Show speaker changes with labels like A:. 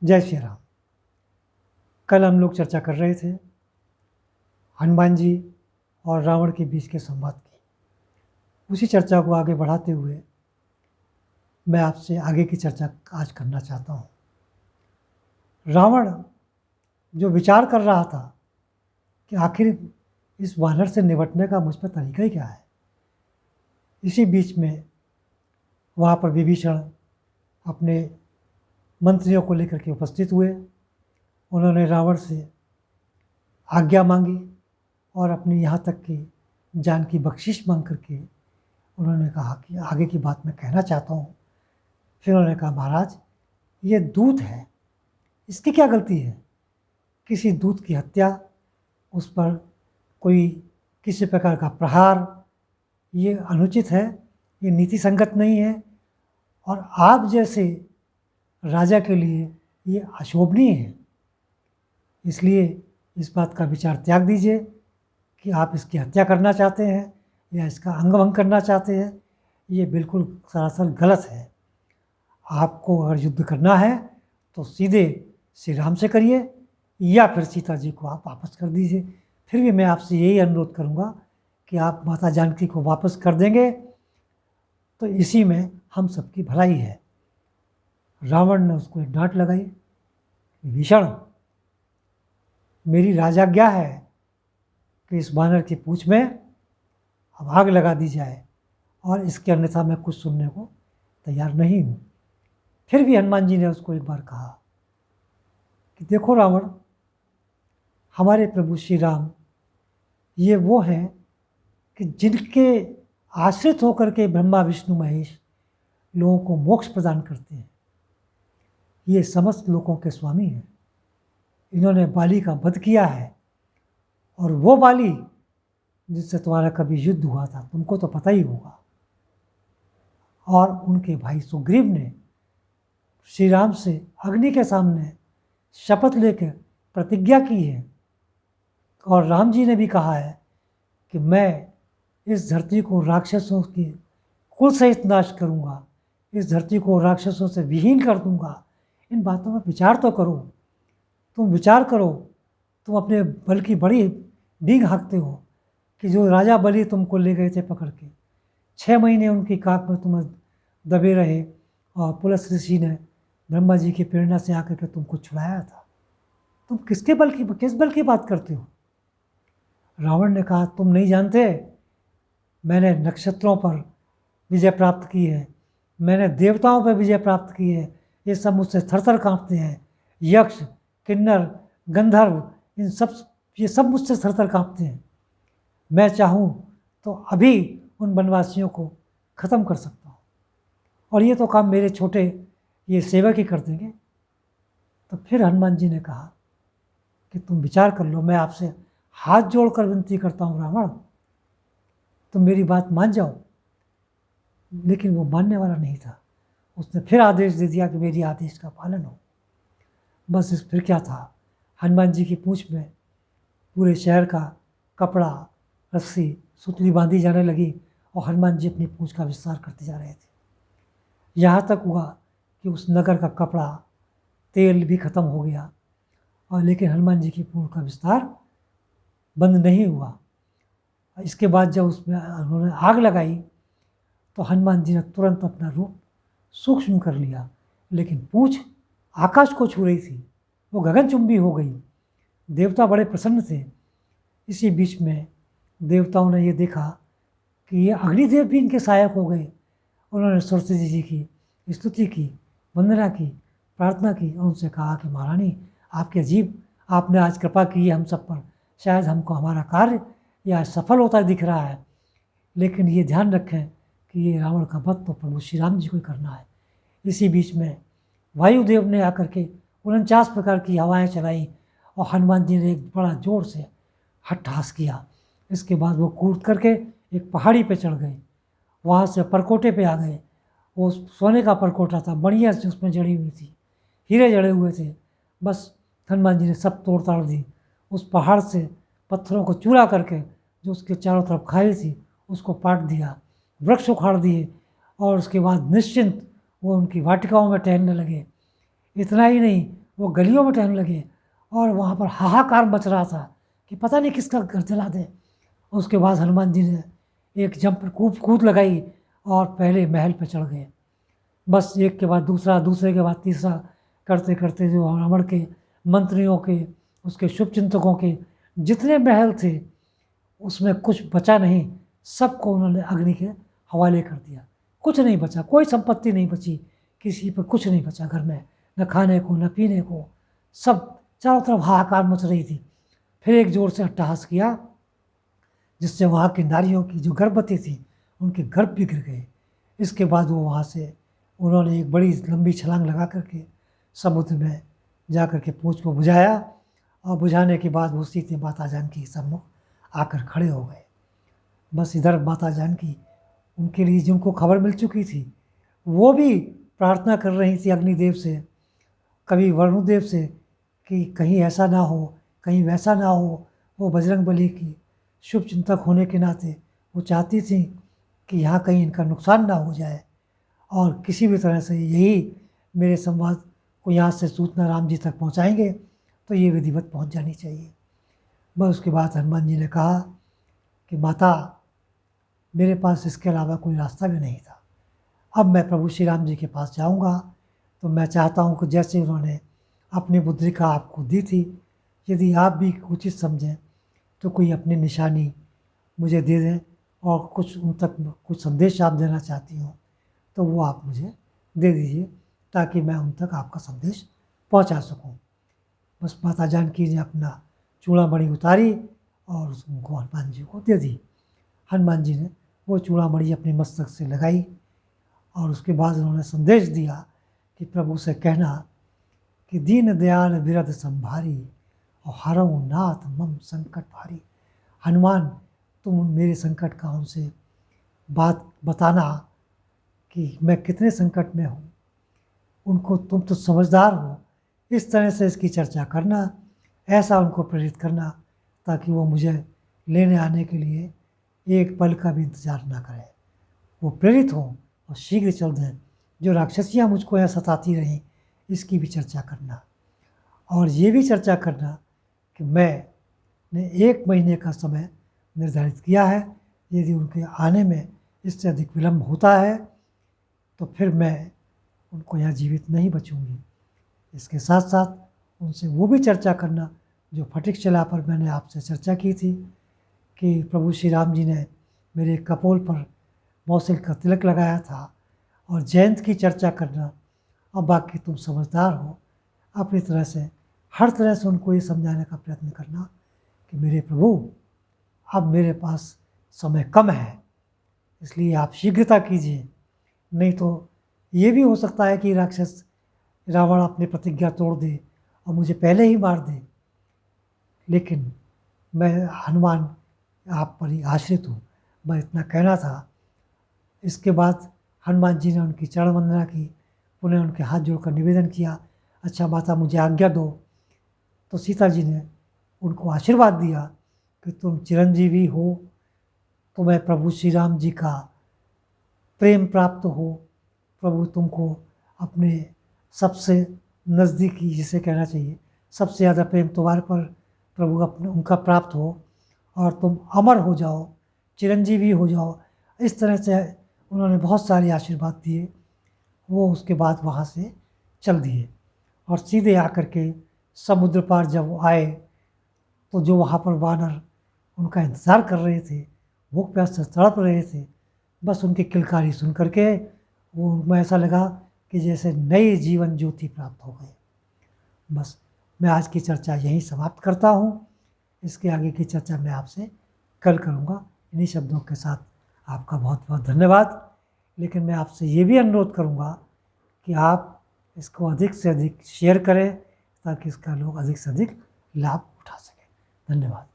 A: जय श्री राम। कल हम लोग चर्चा कर रहे थे हनुमान जी और रावण के बीच के संवाद की। उसी चर्चा को आगे बढ़ाते हुए मैं आपसे आगे की चर्चा आज करना चाहता हूँ। रावण जो विचार कर रहा था कि आखिर इस वानर से निपटने का मुझ पर तरीका ही क्या है, इसी बीच में वहाँ पर विभीषण अपने मंत्रियों को लेकर के उपस्थित हुए। उन्होंने रावण से आज्ञा मांगी और अपनी यहाँ तक कि जान की बख्शिश मांग करके उन्होंने कहा कि आगे की बात मैं कहना चाहता हूँ। फिर उन्होंने कहा, महाराज ये दूत है, इसकी क्या गलती है? किसी दूत की हत्या, उस पर कोई किसी प्रकार का प्रहार, ये अनुचित है, ये नीति संगत नहीं है और आप जैसे राजा के लिए ये अशोभनीय है। इसलिए इस बात का विचार त्याग दीजिए कि आप इसकी हत्या करना चाहते हैं या इसका अंगभंग करना चाहते हैं। ये बिल्कुल सरासर गलत है। आपको अगर युद्ध करना है तो सीधे श्री राम से करिए या फिर सीता जी को आप वापस कर दीजिए। फिर भी मैं आपसे यही अनुरोध करूँगा कि आप माता जानकी को वापस कर देंगे तो इसी में हम सबकी भलाई है। रावण ने उसको एक डांट लगाई, विभीषण मेरी राजाज्ञा है कि इस वानर की पूंछ में अब आग लगा दी जाए और इसके अन्यथा मैं कुछ सुनने को तैयार नहीं हूँ। फिर भी हनुमान जी ने उसको एक बार कहा कि देखो रावण, हमारे प्रभु श्री राम ये वो हैं कि जिनके आश्रित होकर के ब्रह्मा विष्णु महेश लोगों को मोक्ष प्रदान करते हैं। ये समस्त लोगों के स्वामी हैं। इन्होंने बाली का वध किया है और वो बाली जिससे तुम्हारा कभी युद्ध हुआ था, तुमको तो पता ही होगा। और उनके भाई सुग्रीव ने श्री राम से अग्नि के सामने शपथ लेकर प्रतिज्ञा की है और राम जी ने भी कहा है कि मैं इस धरती को राक्षसों की कुल सहित नाश करूँगा, इस धरती को राक्षसों से विहीन कर दूँगा। इन बातों में विचार तो करो, तुम विचार करो। तुम अपने बल की बड़ी डींग हाँकते हो कि जो राजा बलि तुमको ले गए थे पकड़ के, 6 महीने उनकी काख में तुम दबे रहे और पुलस्त ऋषि ने ब्रह्मा जी की प्रेरणा से आकर के तुमको छुड़ाया था। तुम किस बल की बात करते हो? रावण ने कहा, तुम नहीं जानते, मैंने नक्षत्रों पर विजय प्राप्त की है, मैंने देवताओं पर विजय प्राप्त की है। ये सब मुझसे थरथर कांपते हैं। यक्ष, किन्नर, गंधर्व, ये सब मुझसे थरथर कांपते हैं। मैं चाहूँ तो अभी उन वनवासियों को ख़त्म कर सकता हूँ और ये तो काम मेरे छोटे ये सेवक ही कर देंगे। तो फिर हनुमान जी ने कहा कि तुम विचार कर लो, मैं आपसे हाथ जोड़कर विनती करता हूँ रावण, तुम मेरी बात मान जाओ। लेकिन वो मानने वाला नहीं था। उसने फिर आदेश दे दिया कि मेरी आदेश का पालन हो। बस इस फिर क्या था, हनुमान जी की पूंछ में पूरे शहर का कपड़ा, रस्सी, सुतली बांधी जाने लगी और हनुमान जी अपनी पूंछ का विस्तार करते जा रहे थे। यहाँ तक हुआ कि उस नगर का कपड़ा, तेल भी खत्म हो गया और लेकिन हनुमान जी की पूंछ का विस्तार बंद नहीं हुआ। इसके बाद जब उसमें उन्होंने आग लगाई तो हनुमान जी ने तुरंत अपना रूप सूक्ष्म कर लिया, लेकिन पूंछ आकाश को छू रही थी, वो गगनचुंबी हो गई। देवता बड़े प्रसन्न थे। इसी बीच में देवताओं ने ये देखा कि ये अग्निदेव भी इनके सहायक हो गए। उन्होंने सरस्वती जी की स्तुति की, वंदना की, प्रार्थना की और उनसे कहा कि महारानी, आपके अजीब, आपने आज कृपा की है हम सब पर। शायद हमको हमारा कार्य या सफल होता दिख रहा है, लेकिन ये ध्यान रखें कि ये रावण का वध तो प्रभु श्री राम जी को ही करना है। इसी बीच में वायुदेव ने आकर के 49 प्रकार की हवाएं चलाई और हनुमान जी ने एक बड़ा जोर से हट्ठहास किया। इसके बाद वो कूद करके एक पहाड़ी पे चढ़ गए, वहाँ से परकोटे पे आ गए। वो सोने का परकोटा था, बढ़िया से उसमें जड़ी हुई थी, हीरे जड़े हुए थे। बस हनुमान जी ने सब तोड़ ताड़ दी। उस पहाड़ से पत्थरों को चूरा करके जो उसके चारों तरफ खाई थी उसको पाट दिया, वृक्ष उखाड़ दिए और उसके बाद निश्चिंत वो उनकी वाटिकाओं में टहलने लगे। इतना ही नहीं, वो गलियों में टहलने लगे और वहाँ पर हाहाकार मच रहा था कि पता नहीं किसका घर जला दे। उसके बाद हनुमान जी ने एक जंप कूद लगाई और पहले महल पर चढ़ गए। बस एक के बाद दूसरा, दूसरे के बाद तीसरा करते करते जो रावण के मंत्रियों के, उसके शुभचिंतकों के जितने महल थे उसमें कुछ बचा नहीं, सबको उन्होंने अग्नि के हवाले कर दिया। कुछ नहीं बचा, कोई संपत्ति नहीं बची, किसी पर कुछ नहीं बचा घर में, न खाने को न पीने को। सब चारों तरफ हाहाकार मच रही थी। फिर एक जोर से अट्टहास किया जिससे वहाँ की नारियों की जो गर्भवती थी उनके गर्भ भी गिर गए। इसके बाद वो वहाँ से उन्होंने एक बड़ी लंबी छलांग लगा करके समुद्र में जा कर के पूँछ को बुझाया और बुझाने के बाद वो सीते माता जानकी के सम्मुख आकर खड़े हो गए। बस इधर माता जानकी उनके लिए जिनको खबर मिल चुकी थी वो भी प्रार्थना कर रही थी अग्निदेव से, कभी वरुणदेव से कि कहीं ऐसा ना हो, कहीं वैसा ना हो। वो बजरंगबली की शुभ चिंतक होने के नाते वो चाहती थी कि यहाँ कहीं इनका नुकसान ना हो जाए और किसी भी तरह से यही मेरे संवाद को यहाँ से सूचना राम जी तक पहुँचाएंगे तो ये विधिवत पहुँच जानी चाहिए। बस उसके बाद हनुमान जी ने कहा कि माता, मेरे पास इसके अलावा कोई रास्ता भी नहीं था। अब मैं प्रभु श्री राम जी के पास जाऊंगा तो मैं चाहता हूं कि जैसे उन्होंने अपनी मुद्रिका आपको दी थी, यदि आप भी उचित समझें तो कोई अपनी निशानी मुझे दे दें और कुछ उन तक कुछ संदेश आप देना चाहती हो तो वो आप मुझे दे दीजिए ताकि मैं उन तक आपका संदेश पहुंचा सकूं। बस माता जानकी ने अपना चूड़ामणि उतारी और उनको हनुमान जी को दे दी। हनुमान जी ने वो चूड़ामणि अपने मस्तक से लगाई और उसके बाद उन्होंने संदेश दिया कि प्रभु से कहना कि दीन दयाल विरध संभारी और हरऊ नाथ मम संकट भारी। हनुमान, तुम मेरे संकट का उनसे बात बताना कि मैं कितने संकट में हूँ। उनको तुम तो समझदार हो, इस तरह से इसकी चर्चा करना, ऐसा उनको प्रेरित करना ताकि वो मुझे लेने आने के लिए एक पल का भी इंतज़ार ना करें। वो प्रेरित हों और शीघ्र चल दें। जो राक्षसियाँ मुझको यहाँ सताती रहीं इसकी भी चर्चा करना और ये भी चर्चा करना कि मैंने 1 महीने का समय निर्धारित किया है। यदि उनके आने में इससे अधिक विलम्ब होता है तो फिर मैं उनको यहाँ जीवित नहीं बचूंगी। इसके साथ साथ उनसे वो भी चर्चा करना जो फटिक शिला पर मैंने आपसे चर्चा की थी कि प्रभु श्री राम जी ने मेरे कपोल पर मौसिल का तिलक लगाया था, और जयंत की चर्चा करना। अब बाकी तुम समझदार हो, अपनी तरह से हर तरह से उनको ये समझाने का प्रयत्न करना कि मेरे प्रभु, अब मेरे पास समय कम है, इसलिए आप शीघ्रता कीजिए, नहीं तो ये भी हो सकता है कि राक्षस रावण अपनी प्रतिज्ञा तोड़ दे और मुझे पहले ही मार दे। लेकिन मैं हनुमान आप पर ही आश्रित हूँ, मैं इतना कहना था। इसके बाद हनुमान जी ने उनकी चरण वंदना की, उन्हें उनके हाथ जोड़कर निवेदन किया, अच्छा माता मुझे आज्ञा दो। तो सीता जी ने उनको आशीर्वाद दिया कि तुम चिरंजीवी हो, तुम्हें प्रभु श्री राम जी का प्रेम प्राप्त हो, प्रभु तुमको अपने सबसे नज़दीकी, जिसे कहना चाहिए सबसे ज़्यादा प्रेम तुम्हारे पर प्रभु अपने उनका प्राप्त हो और तुम अमर हो जाओ, चिरंजीवी हो जाओ। इस तरह से उन्होंने बहुत सारे आशीर्वाद दिए। वो उसके बाद वहाँ से चल दिए और सीधे आकर के समुद्र पार जब वो आए तो जो वहाँ पर वानर उनका इंतज़ार कर रहे थे, भूख प्यास से तड़प रहे थे, बस उनकी किलकारी सुन करके वो उनको ऐसा लगा कि जैसे नई जीवन ज्योति प्राप्त हो गई। बस मैं आज की चर्चा यहीं समाप्त करता हूँ। इसके आगे की चर्चा मैं आपसे कल करूँगा। इन्हीं शब्दों के साथ आपका बहुत बहुत धन्यवाद। लेकिन मैं आपसे ये भी अनुरोध करूँगा कि आप इसको अधिक से अधिक शेयर करें ताकि इसका लोग अधिक से अधिक लाभ उठा सकें। धन्यवाद।